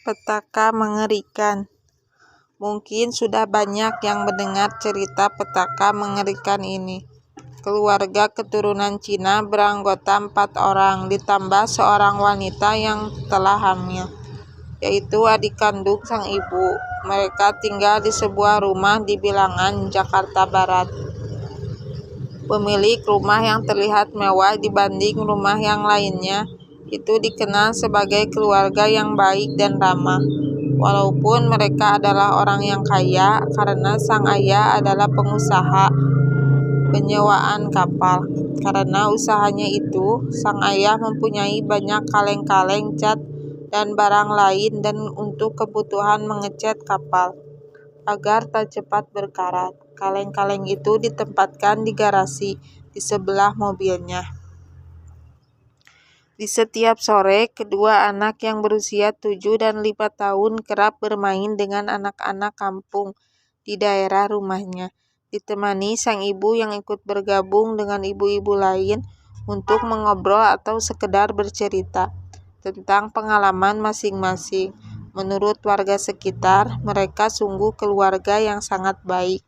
Petaka mengerikan. Mungkin sudah banyak yang mendengar cerita petaka mengerikan ini. Keluarga keturunan Cina beranggota 4 orang, ditambah seorang wanita yang telah hamil, yaitu adik kandung sang ibu. Mereka tinggal di sebuah rumah di Bilangan, Jakarta Barat. Pemilik rumah yang terlihat mewah dibanding rumah yang lainnya itu dikenal sebagai keluarga yang baik dan ramah. Walaupun mereka adalah orang yang kaya karena sang ayah adalah pengusaha penyewaan kapal. Karena usahanya itu, sang ayah mempunyai banyak kaleng-kaleng cat dan barang lain dan untuk kebutuhan mengecat kapal agar tak cepat berkarat. Kaleng-kaleng itu ditempatkan di garasi di sebelah mobilnya. Di setiap sore, kedua anak yang berusia 7 dan 5 tahun kerap bermain dengan anak-anak kampung di daerah rumahnya, ditemani sang ibu yang ikut bergabung dengan ibu-ibu lain untuk mengobrol atau sekedar bercerita tentang pengalaman masing-masing. Menurut warga sekitar, mereka sungguh keluarga yang sangat baik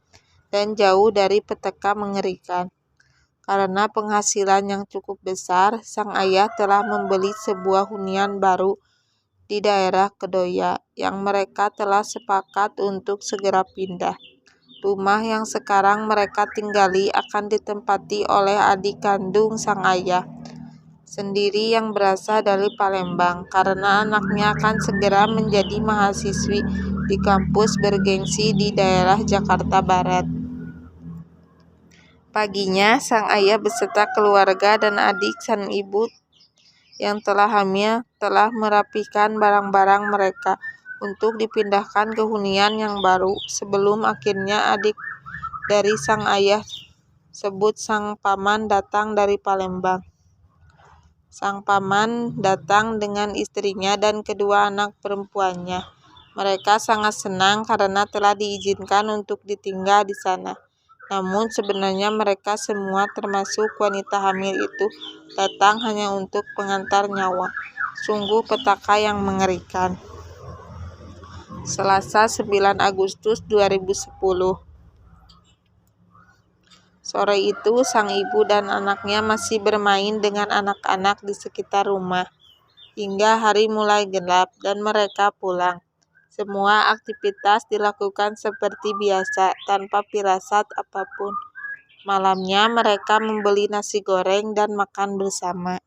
dan jauh dari petaka mengerikan. Karena penghasilan yang cukup besar, sang ayah telah membeli sebuah hunian baru di daerah Kedoya yang mereka telah sepakat untuk segera pindah. Rumah yang sekarang mereka tinggali akan ditempati oleh adik kandung sang ayah sendiri yang berasal dari Palembang, karena anaknya akan segera menjadi mahasiswi di kampus bergengsi di daerah Jakarta Barat. Paginya, sang ayah beserta keluarga dan adik sang ibu yang telah hamil telah merapikan barang-barang mereka untuk dipindahkan ke hunian yang baru sebelum akhirnya adik dari sang ayah sebut sang paman datang dari Palembang. Sang paman datang dengan istrinya dan kedua anak perempuannya. Mereka sangat senang karena telah diizinkan untuk ditinggal di sana. Namun sebenarnya mereka semua termasuk wanita hamil itu datang hanya untuk pengantar nyawa. Sungguh petaka yang mengerikan. Selasa 9 Agustus 2010. Sore itu sang ibu dan anaknya masih bermain dengan anak-anak di sekitar rumah hingga hari mulai gelap dan mereka pulang. Semua aktivitas dilakukan seperti biasa tanpa firasat apapun. Malamnya mereka membeli nasi goreng dan makan bersama.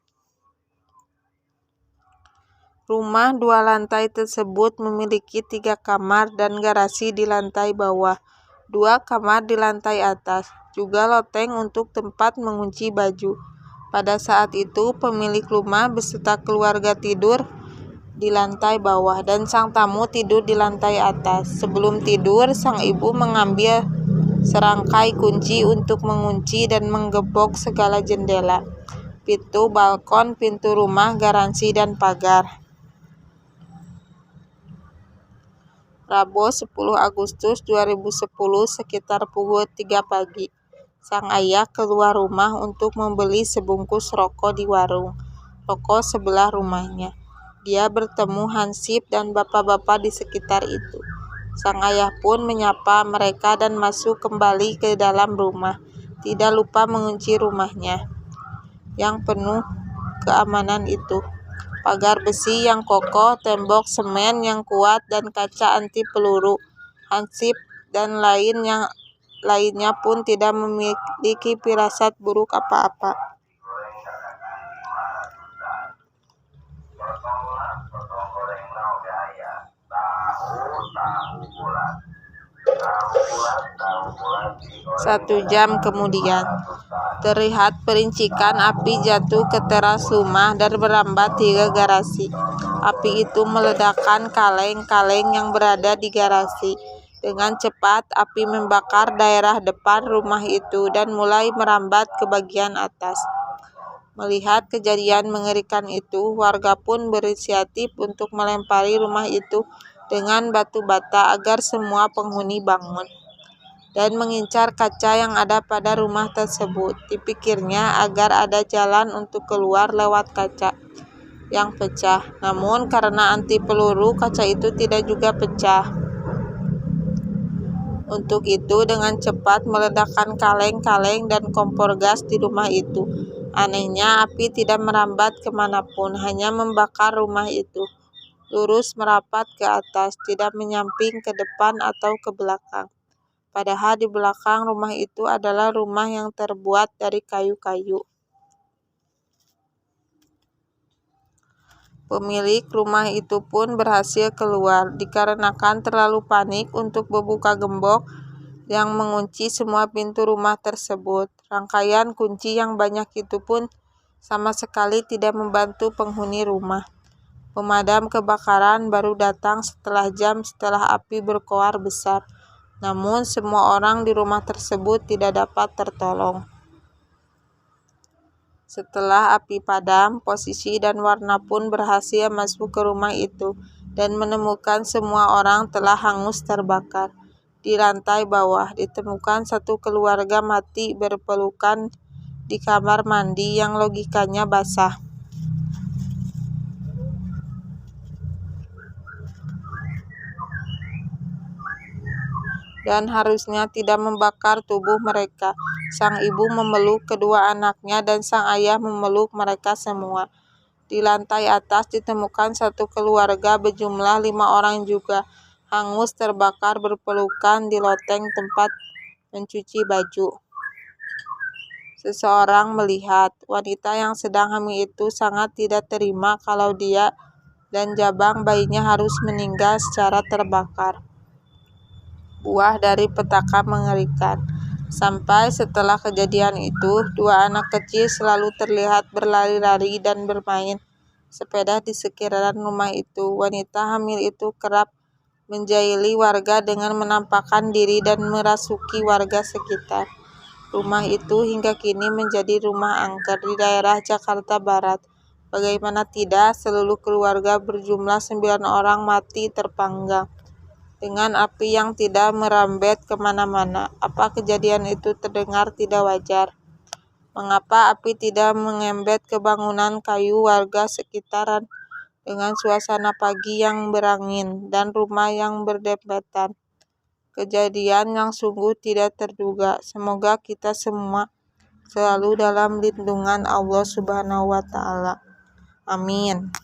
Rumah 2 lantai tersebut memiliki 3 kamar dan garasi di lantai bawah, 2 kamar di lantai atas, juga loteng untuk tempat mengunci baju. Pada saat itu pemilik rumah beserta keluarga tidur di lantai bawah dan sang tamu tidur di lantai atas. Sebelum tidur, sang ibu mengambil serangkai kunci untuk mengunci dan menggembok segala jendela, pintu balkon, pintu rumah, garasi, dan pagar. Rabu 10 Agustus 2010 sekitar pukul 3 pagi, sang ayah keluar rumah untuk membeli sebungkus rokok di warung rokok sebelah rumahnya. Dia bertemu Hansip dan bapak-bapak di sekitar itu. Sang ayah pun menyapa mereka dan masuk kembali ke dalam rumah. Tidak lupa mengunci rumahnya yang penuh keamanan itu. Pagar besi yang kokoh, tembok semen yang kuat, dan kaca anti peluru. Hansip dan lainnya pun tidak memiliki firasat buruk apa-apa. Satu jam kemudian, terlihat perincikan api jatuh ke teras rumah dan merambat hingga garasi. Api itu meledakkan kaleng-kaleng yang berada di garasi. Dengan cepat, api membakar daerah depan rumah itu dan mulai merambat ke bagian atas. Melihat kejadian mengerikan itu, warga pun berinisiatif untuk melempari rumah itu dengan batu bata agar semua penghuni bangun dan mengincar kaca yang ada pada rumah tersebut. Dipikirnya agar ada jalan untuk keluar lewat kaca. yang pecah. Namun karena anti peluru, kaca itu tidak juga pecah. Untuk itu, dengan cepat meledakkan kaleng-kaleng dan kompor gas di rumah itu. Anehnya, api tidak merambat kemanapun, hanya membakar rumah itu. Lurus merapat ke atas, tidak menyamping ke depan atau ke belakang. Padahal di belakang rumah itu adalah rumah yang terbuat dari kayu-kayu. Pemilik rumah itu pun berhasil keluar, dikarenakan terlalu panik untuk membuka gembok yang mengunci semua pintu rumah tersebut. Rangkaian kunci yang banyak itu pun sama sekali tidak membantu penghuni rumah. Pemadam kebakaran baru datang setelah api berkoar besar. Namun semua orang di rumah tersebut tidak dapat tertolong. Setelah api padam, posisi dan warna pun berhasil masuk ke rumah itu dan menemukan semua orang telah hangus terbakar. Di lantai bawah ditemukan satu keluarga mati berpelukan di kamar mandi yang logikanya basah. Dan harusnya tidak membakar tubuh mereka. Sang ibu memeluk kedua anaknya dan sang ayah memeluk mereka semua. Di lantai atas ditemukan satu keluarga berjumlah 5 orang juga, hangus terbakar berpelukan di loteng tempat mencuci baju. Seseorang melihat wanita yang sedang hamil itu sangat tidak terima kalau dia dan jabang bayinya harus meninggal secara terbakar. Buah dari petaka mengerikan. Sampai setelah kejadian itu, 2 anak kecil selalu terlihat berlari-lari dan bermain sepeda di sekitaran rumah itu. Wanita hamil itu kerap menjahili warga dengan menampakkan diri dan merasuki warga sekitar. Rumah itu hingga kini menjadi rumah angker di daerah Jakarta Barat. Bagaimana tidak, seluruh keluarga berjumlah 9 orang mati terpanggang dengan api yang tidak merambat kemana-mana. Apa kejadian itu terdengar tidak wajar? Mengapa api tidak mengembat ke bangunan kayu warga sekitaran dengan suasana pagi yang berangin dan rumah yang berdempetan? Kejadian yang sungguh tidak terduga. Semoga kita semua selalu dalam lindungan Allah Subhanahu wa Ta'ala. Amin.